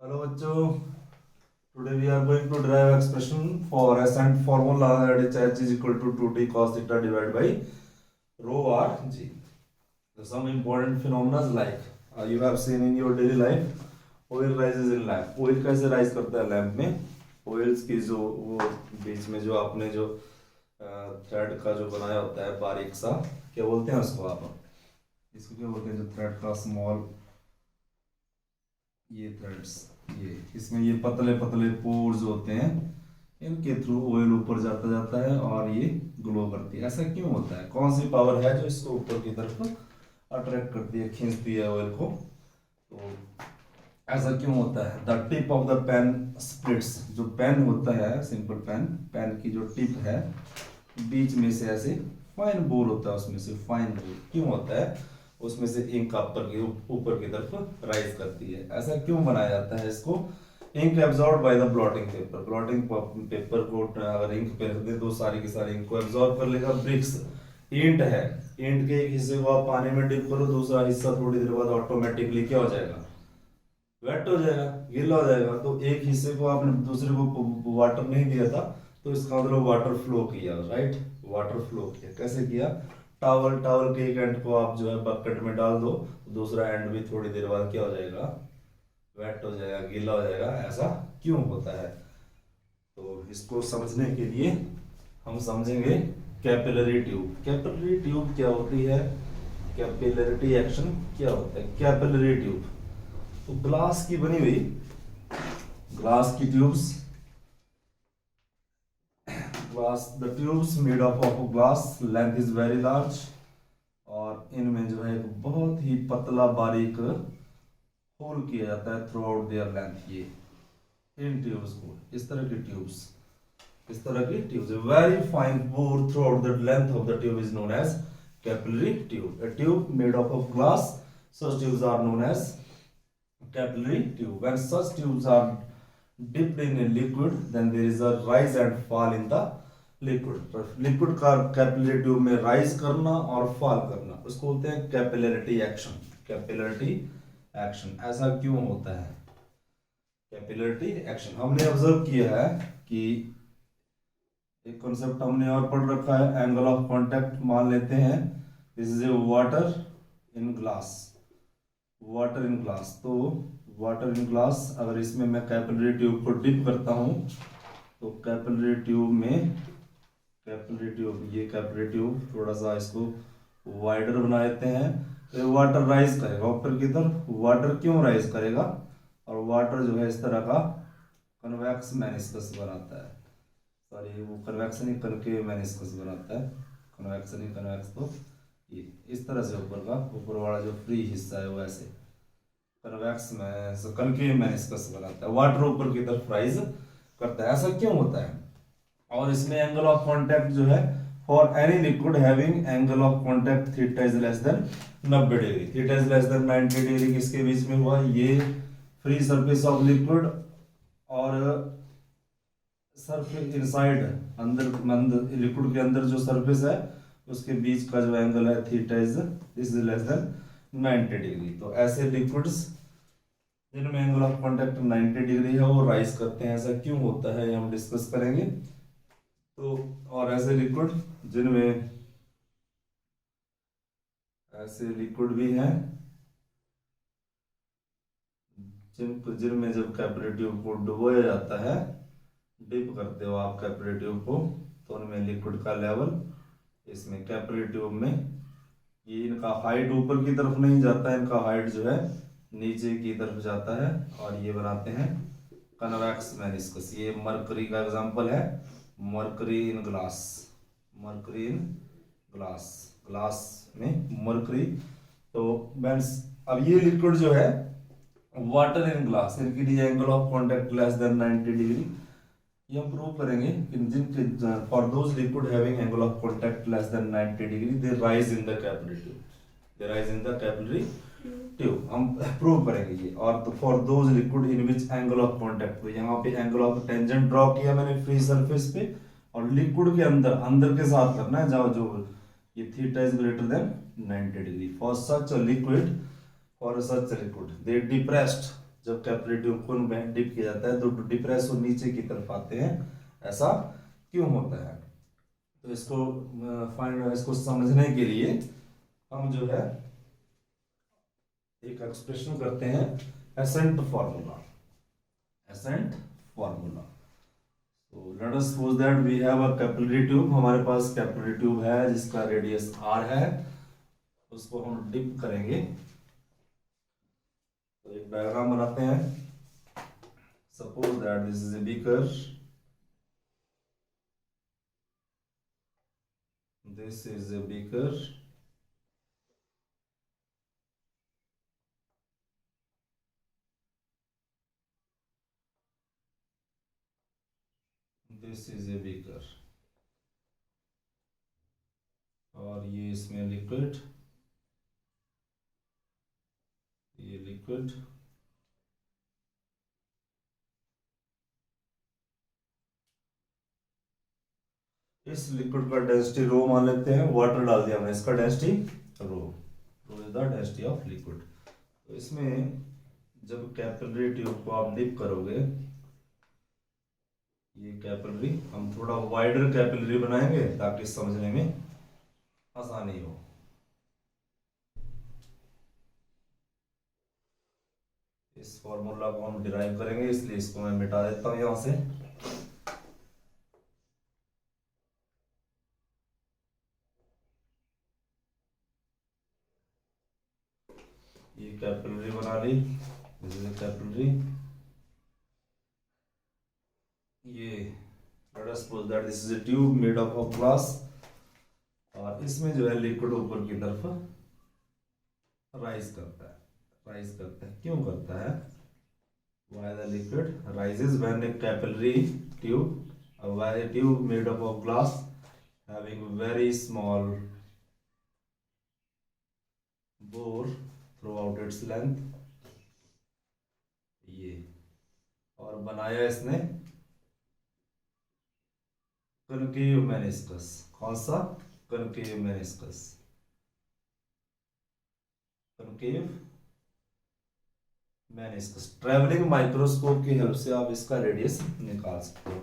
Hello बच्चों, today we are going to derive expression for ascent formula that is h is equal to 2t cos theta divided by rho r g. So some important phenomena like you have seen in your daily life, oil rises in lamp. Oil कैसे rise करता है lamp में? Oils की जो वो बीच में जो आपने जो थ्रेड का जो बनाया होता है बारीक सा, क्या बोलते हैं उसको आप? इसको क्या बोलते हैं जो थ्रेड का स्मॉल ये थ्रेड्स, ये इसमें ये पतले पतले पोर्स होते हैं, इनके थ्रू ऑयल ऊपर जाता जाता है और ये ग्लो करती है। ऐसा क्यों होता है? कौन सी पावर है जो इसको ऊपर की तरफ अट्रैक्ट करती है, खींचती है ऑयल को? तो ऐसा क्यों होता है? The tip of the pen splits. जो पेन होता है, सिंपल पेन, पेन की जो टिप है बीच में से ऐसे फाइन बोर होता है, उसमें से फाइन बोर क्यों होता है? उसमें से इंक ऊपर की तरफ राइज करती है। ऐसा क्यों बनाया जाता है इसको? Ink absorb by the blotting paper. Blotting paper को अगर इंक पे रख दे तो सारी की सारी इंक को एब्जॉर्ब कर लेगा। ब्रिक्स, ईंट है, ईंट के एक हिस्से को आप पानी में डिप करो, दूसरा हिस्सा थोड़ी देर बाद ऑटोमेटिकली क्या हो जाएगा? वेट हो जाएगा, गीला हो जाएगा। तो एक हिस्से को आपने दूसरे को वाटर नहीं दिया था, तो इसका मतलब वाटर फ्लो किया, राइट? वाटर फ्लो किया। कैसे किया? टावल, टावल के एक एंड को आप जो है बकेट में डाल दो, दूसरा एंड भी थोड़ी देर बाद क्या हो जाएगा? वेट हो जाएगा, गीला हो जाएगा। ऐसा क्यों होता है? तो इसको समझने के लिए हम समझेंगे कैपिलरी ट्यूब। कैपिलरी ट्यूब क्या होती है? कैपिलरिटी एक्शन क्या होता है? कैपिलरी ट्यूब तो ग्लास की बनी हुई, ग्लास की tubes, glass, the tubes made of glass, length is very large, और इनमें जो है एक बहुत ही पतला बारीक होल किया जाता है थ्रू आउट देयर लेंथ। ये इन ट्यूब्स को, इस तरह की ट्यूब्स, इस तरह की tubes, very fine bore throughout the length of the tube is known as capillary tube. A tube made up of glass, such tubes are known as capillary tube. When such tubes are dipped in a liquid, then there is a rise and fall in the liquid. Liquid का capillary tube में rise करना और fall करना, उसको बोलते हैं capillarity action. Capillarity action ऐसा क्यों होता है? कैपिलरिटी एक्शन हमने ऑब्जर्व किया है कि एक कॉन्सेप्ट हमने और पढ़ रखा है, एंगल ऑफ कांटेक्ट मान लेते हैं। This is a water in glass, water in glass. तो वाटर इन ग्लास, अगर इसमें मैं कैपिलरी ट्यूब को डिप करता हूं तो कैपिलरी ट्यूब में, कैपिलरी ट्यूब, ये कैपिलरी ट्यूब थोड़ा सा इसको वाइडर बना देते हैं तो वाटर राइज करेगा ऊपर की तरफ। वाटर क्यों राइज करेगा? और वाटर जो है इस तरह का कन्वेक्स मेनिस्कस बनाता है, सॉरी वो कन्वेक्शन ही कनकेव मेनिस्कस बनाता है, कन्वेक्शन ही कन्वेक्स। तो ये इस तरह से ऊपर का, ऊपर वाला जो फ्री हिस्सा है वो ऐसे कन्वेक्स में कनकेव मेनिस्कस बनाता है, वाटर ऊपर की तरफ राइज करता है। ऐसा क्यों होता है? और इसमें एंगल ऑफ कांटेक्ट जो है, for any liquid having angle of contact theta is less than 90 degree. Theta is less than 90 degree किसके बीच में हुआ? ये फ्री सरफेस ऑफ लिक्विड और सरफेस इनसाइड, अंदर लिक्विड के अंदर जो सरफेस है उसके बीच का जो एंगल है theta is less than 90 degree. तो ऐसे लिक्विड्स जिनमें एंगल ऑफ कांटेक्ट 90 डिग्री है वो राइज करते हैं। ऐसा क्यों होता है ये हम डिस्कस करेंगे। तो और ऐसे लिक्विड जिनमें, ऐसे लिक्विड भी हैं जिनमें जब कैपिलरी ट्यूब को डुबोया जाता है, डिप करते हो आप कैपिलरी ट्यूब को, तो उनमें लिक्विड का लेवल, इसमें कैपिलरी ट्यूब में ये इनका हाइट ऊपर की तरफ नहीं जाता है, इनका हाइट जो है नीचे की तरफ जाता है और ये बनाते हैं कन्वेक्स मेनिस्कस। ये मरकरी का एग्जांपल है, mercury in glass, mercury in glass, glass में मरकरी। तो बेंस, अब ये लिक्विड जो है वाटर इन ग्लास, इनके लिए angle of contact less than 90 degree. ये हम प्रूव करेंगे कि जिनके, for those liquid having angle of contact less than 90 degree they rise in the capillary tube, they rise in the capillary tube. हम prove करेंगे ये। और तो for those liquid in which angle of contact, तो यहाँ पे angle of tangent draw किया मैंने फ्री सरफेस पे, और लिक्विड के अंदर, अंदर के साथ करना है जहाँ जो ये theta is greater than 90 degree. For such a liquid, they depressed जब कैपिलरी ट्यूब को डिप किया जाता है तो डिप्रेस और नीचे की तरफ आते हैं, ऐसा क्यों होता है? तो इसको समझने के लिए हम जो है एक एक्सप्रेशन करते हैं, एसेंट फॉर्मूला। Ascent formula. तो let us suppose that we have a capillary tube, हमारे पास कैपिलरी ट्यूब है जिसका रेडियस r है, उसको हम डिप करेंगे। तो एक डायग्राम बनाते हैं। Suppose that this is a beaker, this is a beaker, this is a beaker, और ये इसमें लिक्विड, ये लिक्विड, इस लिक्विड का डेंसिटी रो मान लेते हैं, वाटर डाल दिया हमने, इसका density rho, rho is the density of liquid. तो इसमें जब कैपिलरी ट्यूब को आप डिप करोगे, ये कैपिलरी, हम थोड़ा वाइडर कैपिलरी बनाएंगे ताकि समझने में आसानी हो। इस फॉर्मूला को हम डिराइव करेंगे, इसलिए इसको मैं मिटा देता हूं यहां से। ये कैपिलरी बना ली, दिस इज कैपिलरी। ये late us suppose that this is a tube made of glass, और इसमें जो है लिक्विड ऊपर की तरफ राइज करता है। राइज करता है, क्यों करता है? Why the liquid rises when a capillary tube, why a tube made up of glass having very small bore throughout its length, ये, और बनाया इसने कनकेव मेनिस्कस। कौन सा? Concave meniscus, concave meniscus. Travelling microscope की हेल्प से आप इसका रेडियस निकाल सकते हो।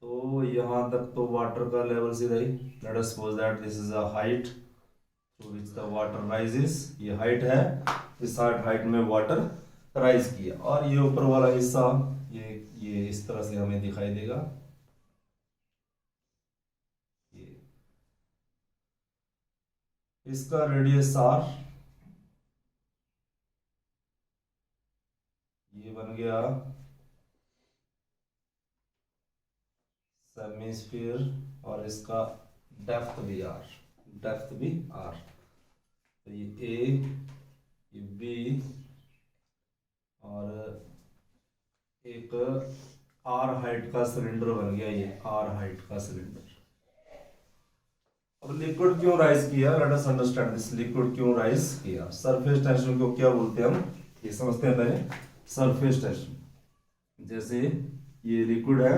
तो यहां तक तो वाटर का लेवल सीधा ही, let us suppose that this is a height through which the water rises, ये हाइट है, इस हाइट में वाटर राइज किया, और ये ऊपर वाला हिस्सा ये इस तरह से हमें दिखाई देगा, ये इसका रेडियस r, ये बन गया सेमीस्फीयर, और इसका डेप्थ भी r, डेप्थ भी r। तो ये a, ये b, और एक r हाइट का सिलेंडर बन गया, ये r हाइट का सिलेंडर। अब लिक्विड क्यों राइज किया? Let us understand this, liquid क्यों राइज किया? सरफेस टेंशन को क्या बोलते हैं हम, ये समझते हैं पहले। सरफेस टेंशन, जैसे ये लिक्विड है,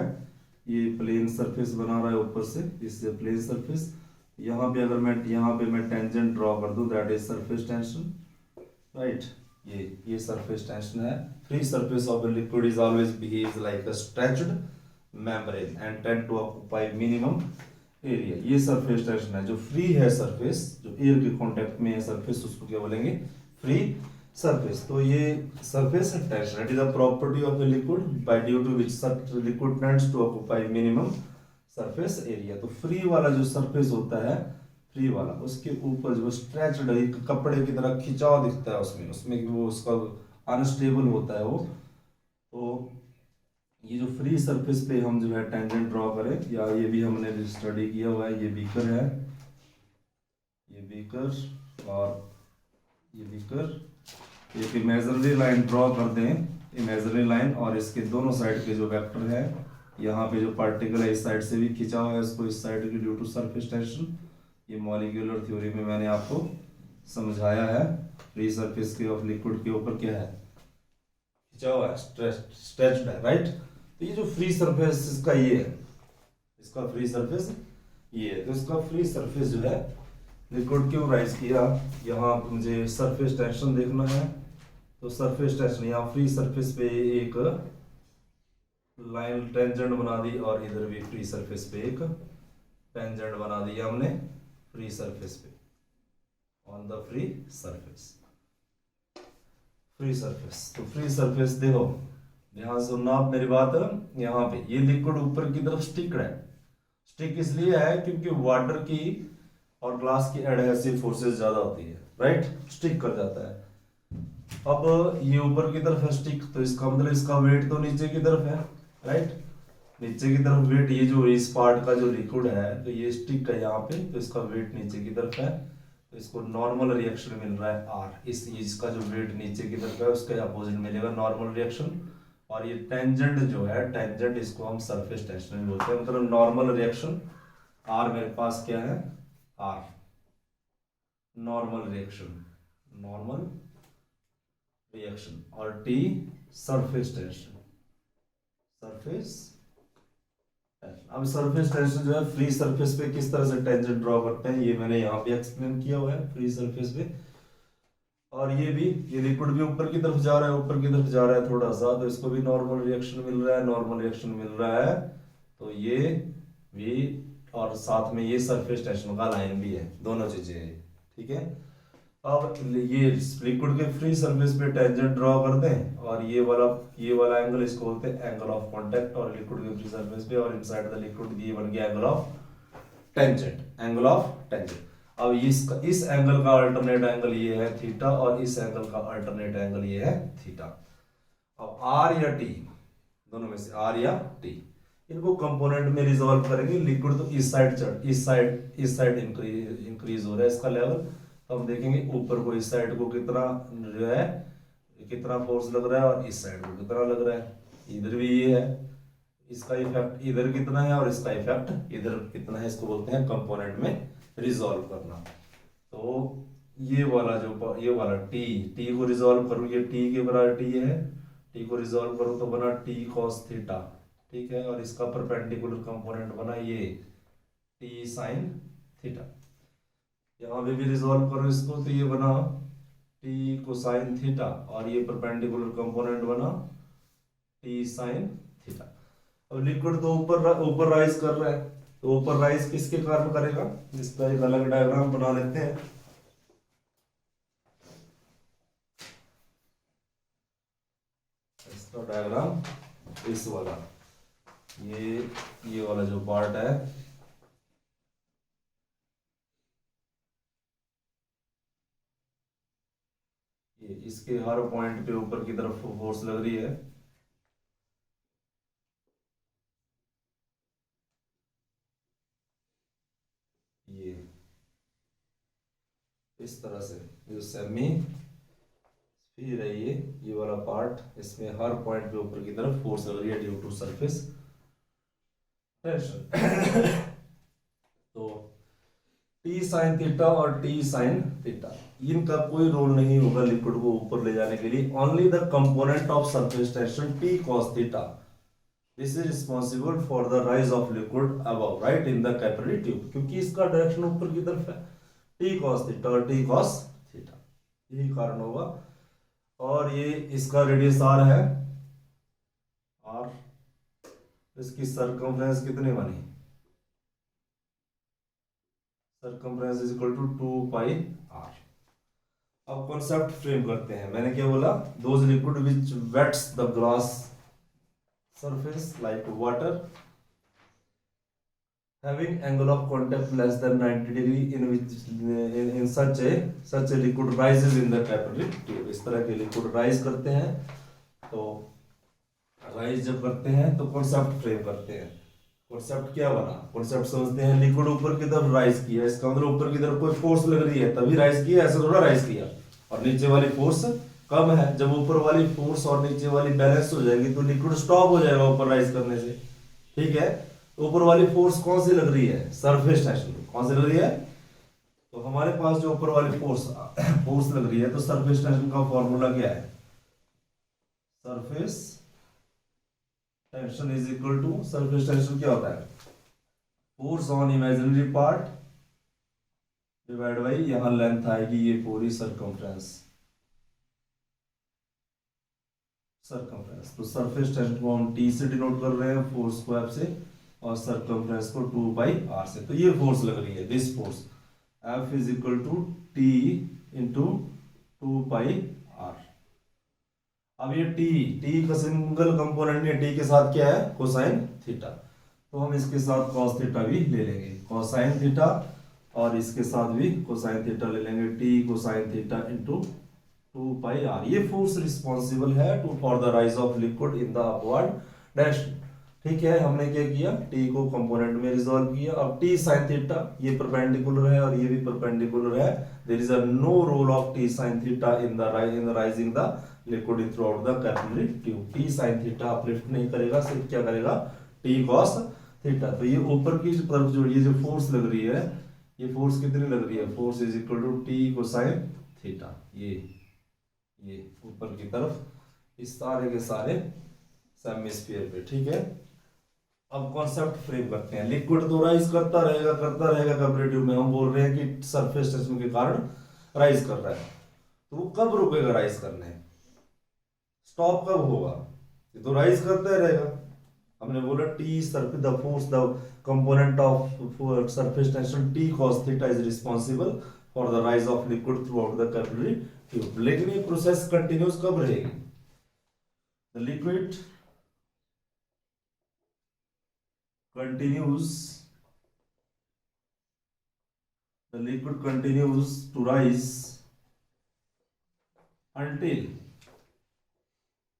ये प्लेन सरफेस बना रहा है ऊपर से, इससे प्लेन सरफेस, यहाँ पे अगर मैं टेंजेंट ड्रॉ कर दूं, that is surface tension, right. ये सरफेस टेंशन है। Free surface of a liquid is always behaves like a stretched membrane and tend to occupy minimum area। ये सरफेस टेंशन है। जो फ्री है सरफेस, जो air के कांटेक्ट में है सरफेस, उसको क्या बोलेंगे? Free surface. तो ये surface tension, it is a property of a liquid by due to which such liquid tends to occupy minimum surface area. तो फ्री वाला जो सरफेस होता है, फ्री वाला, उसके ऊपर जो स्ट्रेच्ड एक कपड़े की तरह खिंचाव दिखता है उसमें वो उसका अनस्टेबल होता है वो। तो ये जो फ्री सरफेस पे हम जो है टेंजेंट ड्रॉ करें, या ये भी हमने स्टडी किया हुआ है, ये बीकर है, ये बीकर और ये बीकर, एक इमेजिनरी लाइन ड्रॉ कर दें, इमेजिनरी लाइन, और इसके दोनों साइड के जो वेक्टर है, यहाँ पे जो पार्टिकल है इस साइड से भी खिंचा हुआ है इसको इस साइड की, ड्यू टू सरफेस टेंशन। ये मॉलिक्यूलर थ्योरी में मैंने आपको समझाया है। फ्री सरफेस के ऑफ लिक्विड के ऊपर क्या है? खिंचा हुआ है, स्ट्रेच्ड है, राइट। तो ये जो फ्री सरफेस इसका ये है, इसका फ्री सरफेस ये है। तो इसका फ्री सरफेस जो है, लिक्विड क्यों राइज किया, यहाँ मुझे सरफेस टेंशन देखना है, तो सरफेस टेंशन, यहाँ फ्री सरफेस पे एक लाइन टेंजेंट बना दी और इधर भी फ्री सरफेस पे एक टेंजेंट बना दिया हमने फ्री सरफेस पे, on the free surface. Free surface, तो फ्री सरफेस देखो, ध्यान से सुनना आप मेरी बात। यहाँ पे ये लिक्विड ऊपर की तरफ स्टिक है। स्टिक इसलिए है क्योंकि वाटर की और ग्लास की एडहेसिव फोर्सेस ज्यादा होती है, राइट, स्टिक कर जाता है। अब ये ऊपर की तरफ है स्टिक, तो इसका मतलब इसका वेट तो नीचे की तरफ है, राइट, नीचे की तरफ वेट, ये जो इस पार्ट का जो लिक्विड है, तो ये स्टिक है यहाँ पे, तो इसका वेट नीचे की तरफ है, तो इसको नॉर्मल रिएक्शन मिल रहा है आर। इसका जो वेट नीचे की तरफ है उसके अपोजिट मिलेगा नॉर्मल रिएक्शन। और ये टेंजेंट जो है, टेंजेंट इसको हम सरफेस टेंशन बोलते हैं, मतलब नॉर्मल रिएक्शन। आर मेरे पास क्या है, R normal reaction, normal reaction, और T surface tension, surface tension. अब सरफेस टेंशन जो है फ्री सरफेस पे किस तरह से टेंजेंट ड्रॉ करते हैं, ये मैंने यहाँ पे एक्सप्लेन किया हुआ है फ्री सरफेस पे। और ये भी, ये लिक्विड भी ऊपर की तरफ जा रहा है, ऊपर की तरफ जा रहा है थोड़ा सा, तो इसको भी नॉर्मल रिएक्शन मिल रहा है, नॉर्मल रिएक्शन मिल रहा है, तो ये भी, और साथ में ये सरफेस टेंशन का लाइन भी है, दोनों चीजें हैं, ठीक है। अब ये लिक्विड के फ्री सरफेस पे टेंजेंट ड्रॉ कर दें, और ये वाला एंगल इसको बोलते हैं एंगल ऑफ कांटेक्ट, और लिक्विड के फ्री सरफेस पे और इनसाइड द लिक्विड ये बन गया angle of tangent, angle of tangent. अब इस एंगल का अल्टरनेट एंगल ये है थीटा, और इस एंगल का अल्टरनेट एंगल ये है थीटा। अब आर या टी, दोनों में से आर या टी, इनको कंपोनेंट में रिजॉल्व करेंगे। लिक्विड तो इस साइड इंक्रीज हो रहा है इसका लेवल, तो हम देखेंगे ऊपर को, इस साइड को कितना जो है, कितना फोर्स लग रहा है, और इस साइड को कितना लग रहा है, इधर भी ये है, इसका इफेक्ट इधर कितना है और इसका इफेक्ट इधर कितना है, इसको बोलते हैं कंपोनेंट में रिजॉल्व करना। तो ये वाला टी को रिजॉल्व करूँ, ये टी के बराबर टी है, टी को रिजॉल्व करूँ तो बना टी कॉस थीटा, ठीक है, और इसका परपेंडिकुलर कंपोनेंट बना ये टी साइन थीटा। यहाँ पे भी रिजॉल्व करो इसको, तो ये बना टी कोसाइन थीटा, और ये परपेंडिकुलर कंपोनेंट बना टी साइन थीटा। अब लिक्विड तो ऊपर राइज कर रहा है, तो ऊपर राइज किसके कारण करेगा, इसका एक अलग डायग्राम बना लेते हैं। इसका डायग्राम इस वाला, ये वाला जो पार्ट है, ये इसके हर पॉइंट पे ऊपर की तरफ फोर्स लग रही है, ये इस तरह से जो सेमी स्फीयर है, ये वाला पार्ट, इसमें हर पॉइंट पे ऊपर की तरफ फोर्स लग रही है ड्यू टू सरफेस टेंशन। तो टी साइन थीटा और टी साइन थीटा, इनका कोई रोल नहीं होगा लिक्विड को ऊपर ले जाने के लिए, only the component of surface tension T cos theta, this is responsible for the rise of liquid above, right, in the capillary tube, क्योंकि इसका डायरेक्शन ऊपर की तरफ है, टी कॉस थीटा और टी कॉस थीटा, यही कारण होगा। और ये इसका रेडियस आर है, आर, इसकी सरकमफ्रेंस कितनी बनी, circumference is equal to 2 pi R. अब कॉन्सेप्ट फ्रेम करते हैं। मैंने क्या बोला, those liquid which wets the glass surface like water having angle of contact less than 90 degree in which in such a liquid rises in the capillary tube। इस तरह के liquid rise करते हैं, तो राइज जब करते हैं तो कॉन्सेप्ट फ्रेम करते हैं। कॉन्सेप्ट क्या बना, कॉन्सेप्ट समझते हैं, लिक्विड ऊपर की तरफ राइज किया, इसका मतलब ऊपर की तरफ कोई फोर्स लग रही है तभी राइज किया, ऐसा थोड़ा राइज किया, और नीचे वाली फोर्स कम है। जब ऊपर वाली फोर्स और नीचे वाली बैलेंस हो जाएगी तो लिक्विड स्टॉप हो जाएगा ऊपर राइज करने से, ठीक है। ऊपर वाली फोर्स कौन सी लग रही है, सरफेस टेंशन, कौन सी लग रही है, तो हमारे पास जो ऊपर वाली फोर्स लग रही है, तो सरफेस टेंशन का फॉर्मूला क्या है, surface tension is equal to, surface tension क्या होता है, force on imaginary part divide by, यहां लेंथ आएगी ये पूरी सरकमफ्रेंस, सरकमफ्रेंस। तो सरफेस टेंशन को हम टी से डिनोट कर रहे हैं, फोर्स को एफ से, और सरकमफ्रेंस को 2 पाई आर से। तो ये फोर्स लग रही है, this force F is equal to T into 2 pi R. अब ये टी का सिंगल कंपोनेंट है, टी के साथ क्या है, कोसाइन थीटा। तो हम इसके साथ कॉस थीटा भी ले लेंगे, कोसाइन थीटा, और इसके साथ भी कोसाइन थीटा ले लेंगे, T cosine theta into 2 pi R. ये फोर्स रिस्पॉन्सिबल है to for the rise of liquid in the upward direction. ठीक है, हमने क्या किया, टी को कंपोनेंट में रिजॉल्व किया। अब टी साइन थीटा ये परपेंडिकुलर है और ये भी परपेंडिकुलर है, there is a no role of T sine theta in the rising the liquid throughout the capillary tube. T sine theta uplift नहीं करेगा, सिर्फ क्या करेगा, टी कॉस थीटा। तो ये ऊपर की तरफ जो ये जो फोर्स लग रही है, ये फोर्स कितनी लग रही है, force is equal to T cosine theta. ये ऊपर की तरफ इस सारे के सारे सेमिस्फीयर पे। ठीक है, अब कॉन्सेप्ट फ्रेम करते हैं। लिक्विड तो राइज करता रहेगा कैपिलरी ट्यूब में। हम बोल रहे हैं कि सरफेस टेंशन के कारण राइज कर रहा है, तो वो कब रुकेगा राइज करने, स्टॉप कब होगा, ये तो राइज करता ही रहेगा। हमने बोला T surface the force the component of surface tension T cos theta is responsible for the rise of liquid throughout the capillary tube. लेकिन ये प्रोसेस कंटिन्यूस कब रहेगी, the liquid continues to rise until,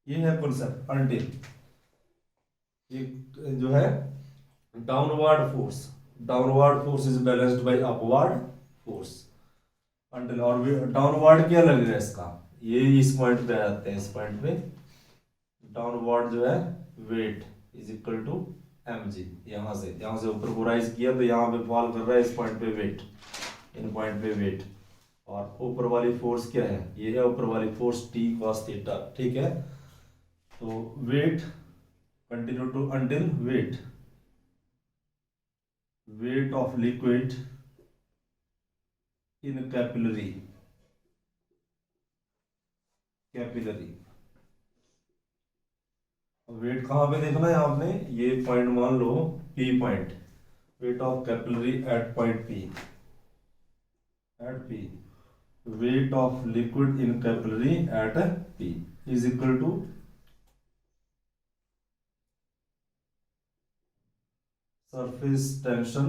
ये है concept, until ये जो है downward force is balanced bye upward force until। और डाउनवर्ड क्या लगेगा इसका, ये इस पॉइंट पे आ जाते हैं, इस पॉइंट पे डाउनवर्ड जो है weight is equal to mg। यहां से ऊपर को राइज किया तो यहाँ पे फॉल कर रहा है, इस पॉइंट पे वेट, इन पॉइंट पे वेट, और ऊपर वाली फोर्स क्या है, ये है ऊपर वाली फोर्स टी cos थीटा। ठीक है, तो weight continue to until weight of liquid in capillary weight कहां पे देखना है आपने, ये पॉइंट मान लो P point, weight of capillary at point P, weight of liquid in capillary at P is equal to surface tension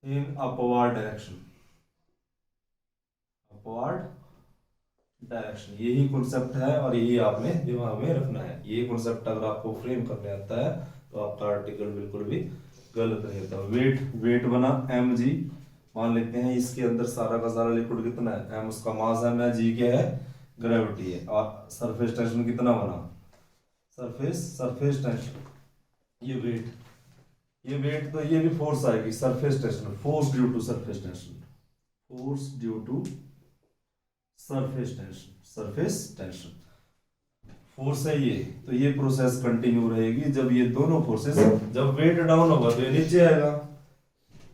in upward direction. यही concept है और यही आपने दिमाग में रखना है। ये कॉन्सेप्ट अगर आपको फ्रेम करने आता है तो आपका आर्टिकल बिल्कुल भी गलत नहीं होता। वेट बना mg, मान लेते हैं इसके अंदर सारा का सारा लिक्विड कितना है, m उसका मास है, g क्या है, ग्रेविटी है, और सरफेस टेंशन कितना बना, सरफेस टेंशन, ये वेट तो ये भी फोर्स आएगी, surface tension, force due to surface tension, force है ये। तो ये प्रोसेस कंटिन्यू रहेगी जब ये दोनों फोर्सेस, जब वेट डाउन होगा तो ये नीचे आएगा,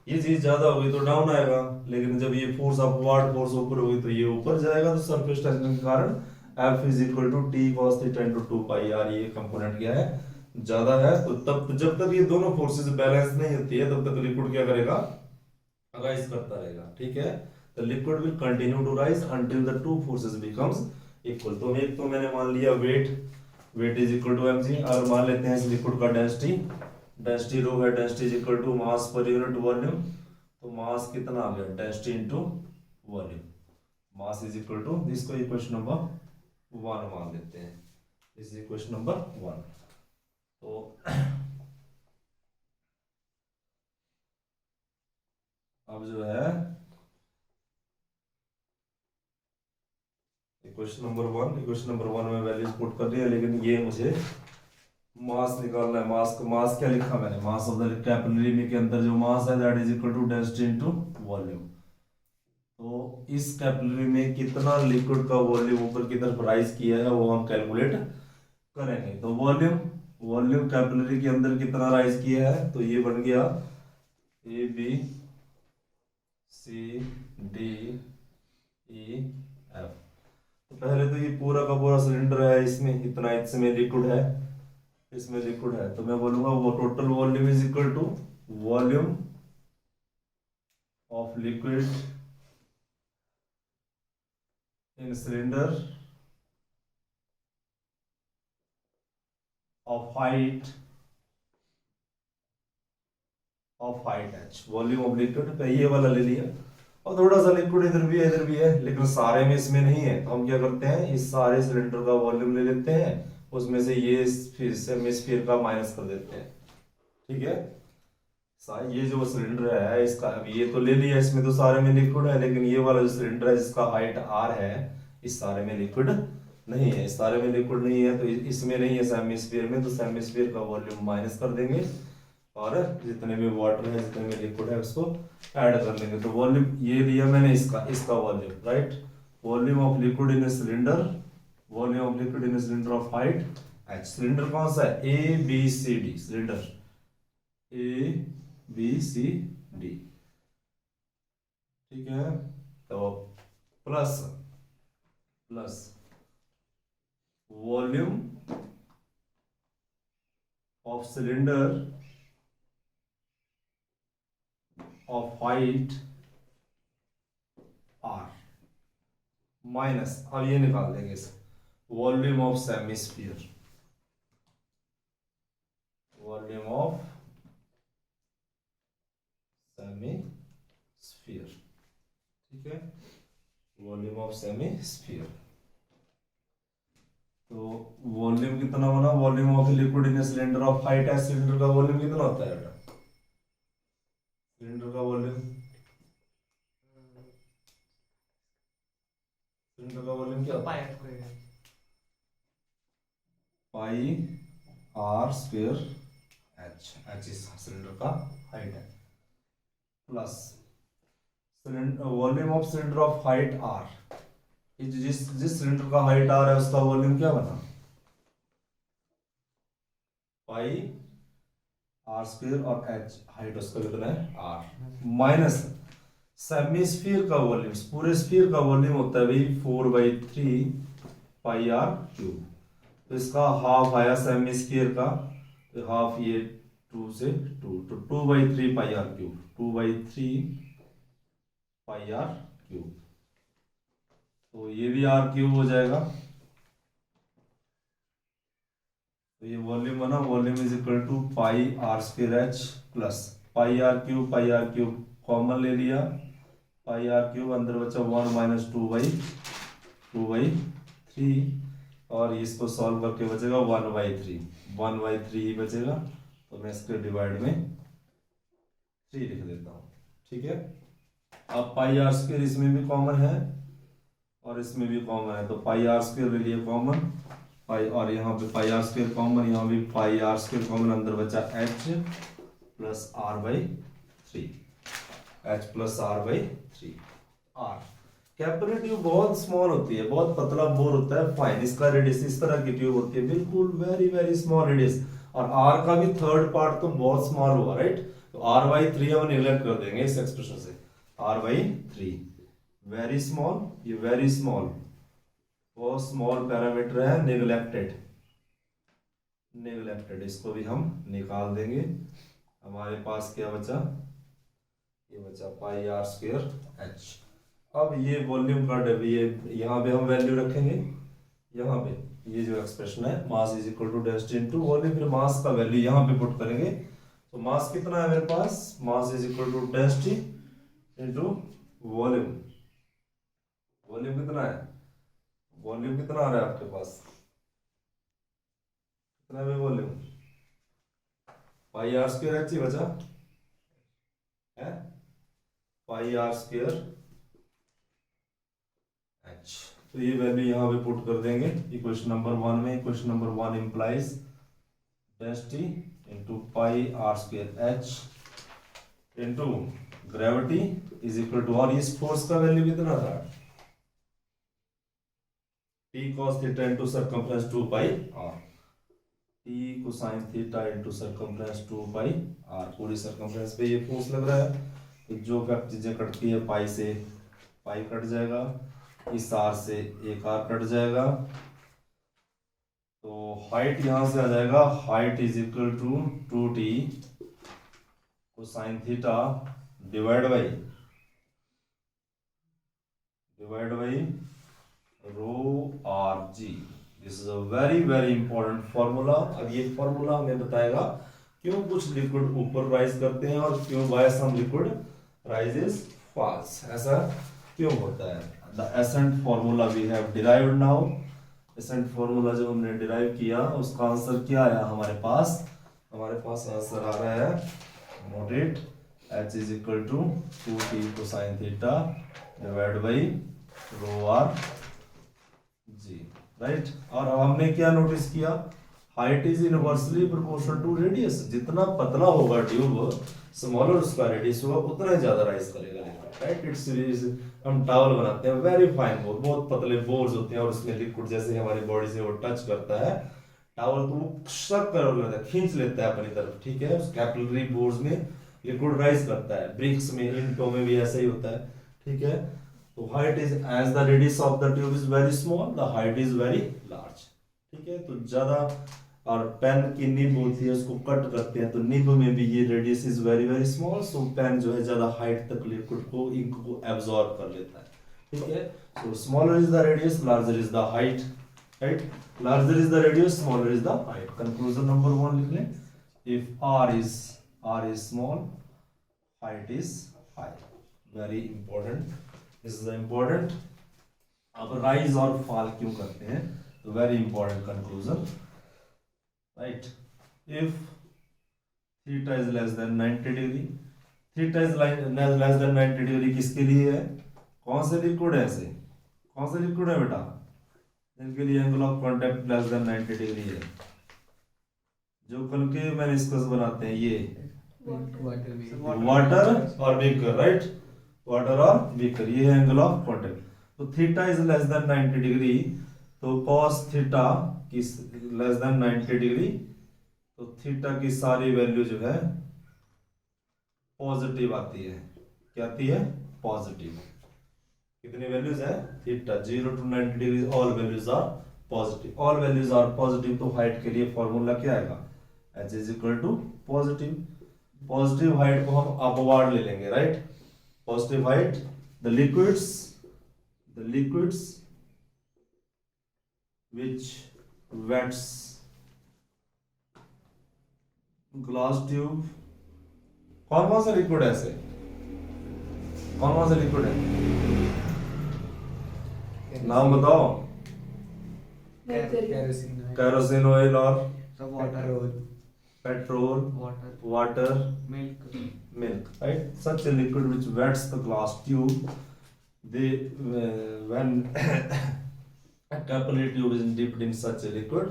ये चीज ज्यादा होगी तो डाउन आएगा, लेकिन जब ये फोर्स अपवर्ड फोर्स ऊपर होगी तो ये ऊपर जाएगा। तो सरफेस टेंशन के कारण F is equal to T cos theta into 2 pi R, ये कंपोनेंट क्या है, ज्यादा है। तो तब जब तक ये दोनों फोर्सेस बैलेंस नहीं होती है तब तक लिक्विड क्या करेगा, राइज करता रहेगा। ठीक है, the liquid will continue to rise until the two forces becomes equal। तो एक तो मैंने मान लिया weight is equal to mg। अगर मान लेते हैं इस लिक्विड का डेंसिटी रो है, density is equal to mass per unit volume. तो मास कितना आ गया, density into volume, mass is equal to, इसको इक्वेशन नंबर 1 मान लेते हैं, दिस इज इक्वेशन नंबर 1। तो अब जो है इक्वेशन नंबर वन में वैल्यूज पुट कर दिया, लेकिन ये मुझे मास निकालना है। मास क्या लिखा मैंने, मास ऑफ द कैपिलरी में के अंदर जो मास है that is equal to density into volume. तो इस कैपिलरी में कितना लिक्विड का वॉल्यूम ऊपर की तरफ राइज किया है वो हम कैलकुलेट करेंगे। तो वॉल्यूम कैपिलरी के अंदर कितना राइज किया है, तो ये बन गया ABC DEF। तो पहले तो ये पूरा का पूरा सिलेंडर है, इसमें इतना, इसमें लिक्विड है, इसमें लिक्विड है, तो मैं बोलूंगा वो total volume is equal to volume of liquid in cylinder of height h, volume of liquid ये वाला ले लिया, और थोड़ा सा लिक्विड इधर भी है इधर भी है, लेकिन सारे में इसमें नहीं है, तो हम क्या करते हैं इस सारे सिलेंडर का वॉल्यूम ले लेते हैं, उसमें से ये स्फीयर का माइनस कर देते हैं, ठीक है। ये जो सिलेंडर है इसका, अब ये तो ले लिया, इसमें तो सारे में लिक्विड है, लेकिन ये वाला जो सिलेंडर है जिसका हाइट r है, इस सारे में लिक्विड नहीं है, इस सारे में लिक्विड नहीं है, तो इसमें नहीं है सेमीस्फीयर में, तो सेमीस्फीयर का वॉल्यूम माइनस कर देंगे, और जितने भी वाटर है जितने भी लिक्विड है उसको ऐड कर लेंगे, तो वॉल्यूम ये लिया मैंने इसका volume, right, volume of liquid in cylinder, volume of liquid in cylinder of height h, cylinder कौन सा है, A B C D, cylinder A B C D, ठीक है, तो plus volume of cylinder of height r minus, अब ये निकाल देंगे इसे, volume of semisphere, volume of semisphere, ठीक है, वॉल्यूम ऑफ सेमीस्फीयर, तो वॉल्यूम कितना बना, volume of liquid in cylinder of height है, सिलेंडर का वॉल्यूम कितना होता है बेटा, सिलेंडर का वॉल्यूम, सिलेंडर का वॉल्यूम क्या होता है, पाई r स्क्वायर h इस सिलेंडर का हाइट है, plus cylinder volume of cylinder of height r, जिस सिलेंडर का हाइट r है उसका वॉल्यूम क्या बना, पाई r स्क्वायर और h, हाइट उसका कितना है r, माइनस सेमीस्फीयर का वॉल्यूम, पूरे स्फीयर का वॉल्यूम होता है भाई 4/3 पाई r क्यूब, तो इसका हाफ आया सेमीस्फीयर का, तो हाफ ये 2 से 2, तो 2/3 पाई r क्यूब, 2/3 पाई r क्यूब, तो ये भी r क्यूब हो जाएगा, तो ये वॉल्यूम बना, volume is equal to pi r square h plus pi r cube common ले लिया, पाई r क्यूब अंदर बचा 1 माइनस 2/3, और इसको सॉल्व करके बचेगा 1/3 ही बचेगा, तो मैं इसके डिवाइड में 3 लिख देता हूँ, ठीक है। अब पाई r स्क्वायर इसमें भी कॉमन है और इसमें भी कॉमन है, तो पाई r स्क्वायर ले लिए कॉमन, पाई, और यहाँ पे पाई r स्क्वायर कॉमन, यहाँ भी पाई r स्क्वायर कॉमन, अंदर बचा h plus r/3, h plus r/3, r capillary tube बहुत स्मॉल होती है, बहुत पतला बोर होता है, फाइन, इसका रेडियस इस तरह की ट्यूब होती है, बिल्कुल वेरी वेरी स्मॉल रेडियस, और r का भी थर्ड पार्ट तो बहुत स्मॉल हुआ, राइट, तो r/3 हम निगलेक्ट कर देंगे इस एक्सप्रेशन से, r/3 वेरी स्मॉल, ये वेरी स्मॉल, बहुत स्मॉल पैरामीटर है, निगलेक्टेड, इसको भी हम निकाल देंगे, हमारे पास क्या बचा, ये बचा पाई r स्क्वायर h। अब ये वॉल्यूम का ये यहाँ पे हम वैल्यू रखेंगे, यहाँ पे ये जो एक्सप्रेशन है mass is equal to density into volume, फिर मास का वैल्यू यहाँ पे पुट करेंगे, तो मास कितना है मेरे पास, mass is equal to density into volume, volume कितना है, वॉल्यूम कितना आ रहा है आपके पास, कितना है वॉल्यूम, पाई r स्क्वायर h ही बचा है, पाई r स्क्वायर h, तो ये वैल्यू यहाँ पे पुट कर देंगे इक्वेशन नंबर 1 में, equation number 1 implies density into pi r square h into gravity is equal to, और इस फोर्स का वैल्यू कितना था, t cos theta into circumference 2 pi r, t cosine theta into circumference 2 pi r, पूरी circumference पे ये force लग रहा है, तो जो चीजें कटती है पाई से पाई कट जाएगा, इस आर से एक आर कट जाएगा, तो हाइट यहां से आ जाएगा, height is equal to 2t cosine theta divide by rho r g. This is a very very important formula. अब ये फॉर्मूला हमें बताएगा क्यों कुछ लिक्विड ऊपर राइज करते हैं और क्यों why some liquid rises falls, ऐसा क्यों होता है। The ascent formula we have derived now. Ascent formula जो हमने डिराइव किया उसका आंसर क्या आया हमारे पास आंसर आ रहा है, note it, h is equal to 2t cosine theta divide by rho r g, right. और अब हमने क्या नोटिस किया, height is inversely proportional to radius. जितना पतला होगा ट्यूब, स्मॉलर उसका रेडियस होगा, उतना ही ज्यादा राइज करेगा, राइट। इट्स हम टावल बनाते हैं, वेरी फाइन बोर, बहुत पतले बोर्स होते हैं और उसमें लिक्विड जैसे हमारी बॉडी से वो टच करता है टावल को, वो शक कर लेता है, खींच लेता है अपनी तरफ, ठीक है। उस कैपिलरी बोर्स में लिक्विड राइज करता है, ब्रिक्स में, इंटो में भी ऐसा ही होता है, ठीक है। तो height is as the radius of the tube is very small, the height is very large, ठीक है। तो ज्यादा, और पेन की निब होती है उसको कट करते हैं, तो निब में भी ये radius is very very small, so pen जो है ज्यादा हाइट तक लिक्विड को, इंक को एब्जॉर्ब कर लेता है, ठीक है। So smaller is the radius, larger is the height, right. Larger is the radius, smaller is the height. Conclusion number 1 लिख लें, if r is small, height is high, very important, this is important। अब rise और fall क्यों करते हैं, तो very important conclusion, right. If theta is less than 90 degree, theta is less than 90 degree किसके लिए है, कौन से लिक्विड है, ऐसे कौन से लिक्विड है बेटा, इनके लिए angle of contact less than 90 degree है। जो कनकेव मेनिस्कस बनाते हैं ये वाटर और बीकर, राइट, वाटर और बीकर, ये है एंगल ऑफ कांटेक्ट। तो theta is less than 90 degree, तो cos थीटा की लेस देन 90 डिग्री, तो थीटा की सारी वैल्यू जो है पॉजिटिव आती है, क्या आती है, पॉजिटिव। कितनी वैल्यूज है, theta 0 to 90 degree, all values are positive, all values are positive. तो हाइट के लिए फॉर्मूला क्या आएगा, h is equal to positive. Positive height को हम अपवर्ड ले लेंगे, right. Positive height, the liquids which wets glass tube, कौन सा लिक्विड है, ऐसे कौन सा लिक्विड है, नाम बताओ, कैरोसिन ऑयल और petrol, water, milk, right? Such a liquid which wets the glass tube, they when a capillary tube is dipped in such a liquid,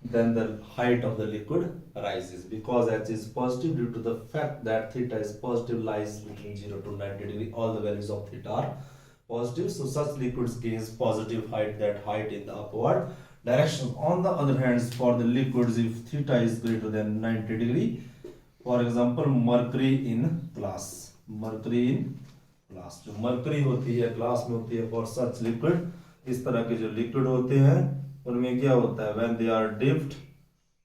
then the height of the liquid rises, because h is positive due to the fact that theta is positive, lies between 0 to 90 degree, all the values of theta are positive, so such liquids gains positive height, that height in the upward direction. On the other hand, for the liquids, if theta is greater than 90 degree, for example mercury in glass, जो mercury होती है glass में होती है, for such liquid, इस तरह के जो लिक्विड होते हैं उनमें क्या होता है, when they are dipped,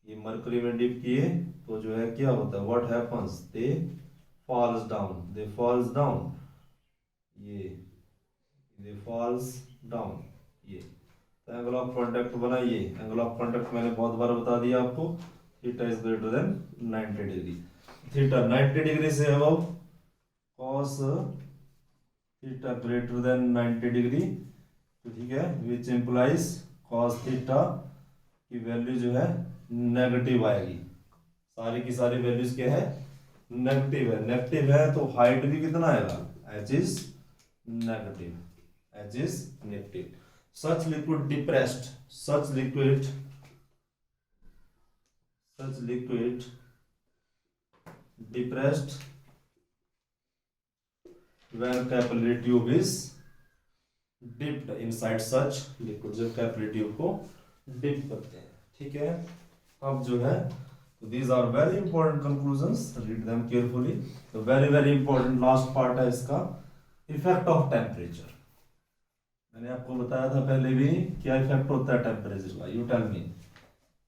ये मरकरी में डिप किए तो जो है क्या होता है, what happens, they falls down, ये they falls down, ये तो एंगल ऑफ कांटेक्ट बनाइए। एंगल ऑफ कांटेक्ट मैंने बहुत बार बता दिया आपको, theta is greater than 90 degree, theta 90 degree से above, cos theta greater than 90 degree, तो ठीक है, विच इंप्लाइज cos थीटा की वैल्यू जो है नेगेटिव आएगी, सारी की सारी वैल्यूज क्या है, नेगेटिव है, तो हाइट भी कितना आएगा, h is negative। such liquid depressed, such liquid depressed when capillary tube is dipped inside such liquid, जब capillary tube को dip करते हैं, ठीक है। अब जो है, these are very important conclusions, read them carefully। तो very very important last part है इसका, effect of temperature। मैंने आपको बताया था पहले भी, क्या इफेक्ट होता है टेम्परेचर का, you tell me.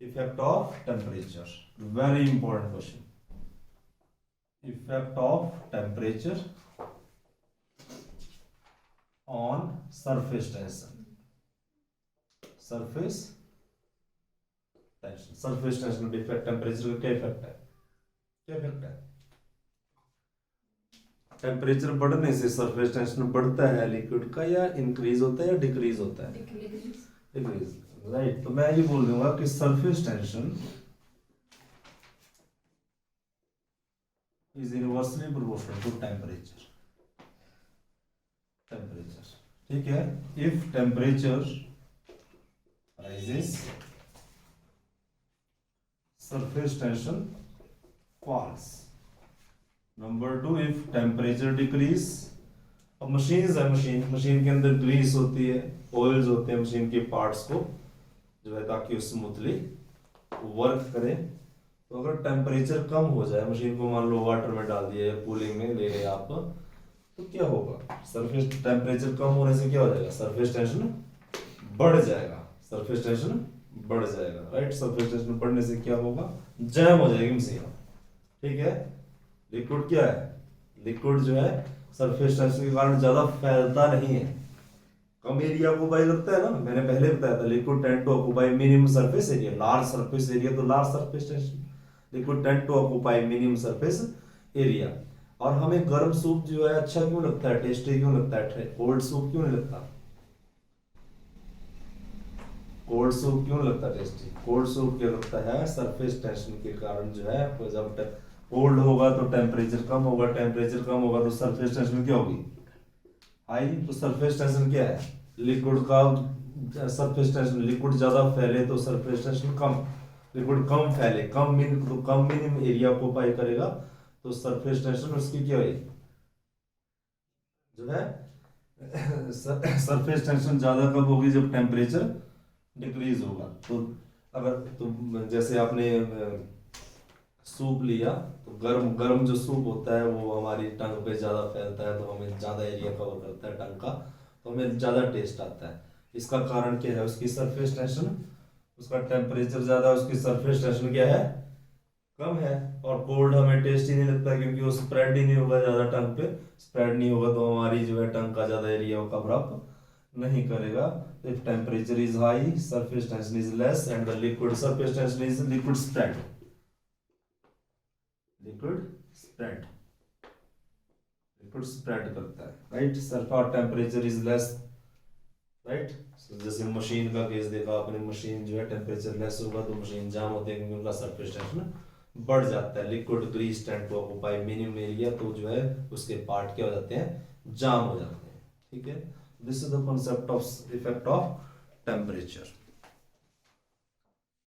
Effect of temperature, very important question. Effect of temperature on surface tension. Surface tension, surface tension का इफेक्ट, टेम्परेचर का क्या इफेक्ट है, क्या इफेक्ट है? टेम्परेचर बढ़ने से सरफेस टेंशन बढ़ता है लिक्विड का, या इंक्रीज होता है या डिक्रीज होता है? Decrease, right. तो मैं ये बोल दूंगा कि surface tension is inversely proportional to temperature. Temperature, ठीक है। If temperature rises, surface tension falls. Number 2, if temperature decrease. अब मशीन है, मशीन के अंदर ग्रीस होती है, ऑयल्स होते हैं मशीन के पार्ट्स को जो है, ताकि स्मूथली वर्क करे। तो अगर टेम्परेचर कम हो जाए, मशीन को मान लो वाटर में डाल दिया या कूलिंग में ले गए आप, तो क्या होगा? सरफेस टेम्परेचर कम होने से क्या हो जाएगा? सरफेस टेंशन बढ़ जाएगा, सरफेस टेंशन बढ़ जाएगा, राइट। सरफेस टेंशन बढ़ने से क्या होगा? जैम हो जाएगी मशीन, ठीक है। लिक्विड क्या है? लिक्विड जो है सरफेस टेंशन के कारण ज्यादा फैलता नहीं है, कम एरिया ऑक्यूपाई करता है ना। मैंने पहले बताया था, liquid tend to occupy minimum surface area, large surface area तो large surface tension. Liquid tend to occupy minimum surface area. और हमें गर्म सूप जो है अच्छा क्यों लगता है, टेस्टी क्यों लगता है? कोल्ड सूप क्यों नहीं लगता? कोल्ड सूप क्यों लगता है टेस्टी? कोल्ड सूप क्या लगता है? सरफेस टेंशन के कारण जो है, जब कोल्ड होगा तो टेम्परेचर कम होगा, टेम्परेचर कम होगा तो सरफेस टेंशन क्या होगी? हाई। तो सरफेस टेंशन क्या है? लिक्विड का सरफेस टेंशन, लिक्विड ज्यादा फैले तो सरफेस टेंशन कम, लिक्विड कम फैले, कम मिनिमम एरिया ऑक्यूपाई करेगा तो सरफेस टेंशन उसकी क्या होगी जो है सरफेस टेंशन ज्यादा कब होगी? जब टेम्परेचर डिक्रीज होगा। तो अगर तो जैसे आपने सूप लिया, तो गर्म गर्म जो सूप होता है वो हमारी टंग पे ज्यादा फैलता है, तो हमें ज्यादा एरिया कवर करता है टंग का, तो हमें ज्यादा टेस्ट आता है। इसका कारण क्या है? उसकी सरफेस टेंशन, उसका टेम्परेचर ज्यादा है, उसकी सरफेस टेंशन क्या है? कम है। और कोल्ड हमें टेस्ट ही नहीं लगता, क्योंकि वो स्प्रेड ही नहीं होगा ज्यादा टंग पे, स्प्रेड नहीं होगा तो हमारी जो है टंग का ज्यादा एरिया वो कवर अप नहीं करेगा। If temperature is high, surface tension is less and the liquid surface tension is liquid spread, liquid spread, liquid spread करता है, right. Surface temperature is less, right. जैसे मशीन का केस देखा आपने, machine जो है टेम्परेचर लेस होगा तो मशीन जाम होते हैं, क्योंकि उनका सरफेस टेंशन बढ़ जाता है। Liquid grease tend to occupy minimum area, तो जो है उसके पार्ट क्या हो जाते हैं? जाम हो जाते हैं, ठीक है। This is the concept of effect of temperature.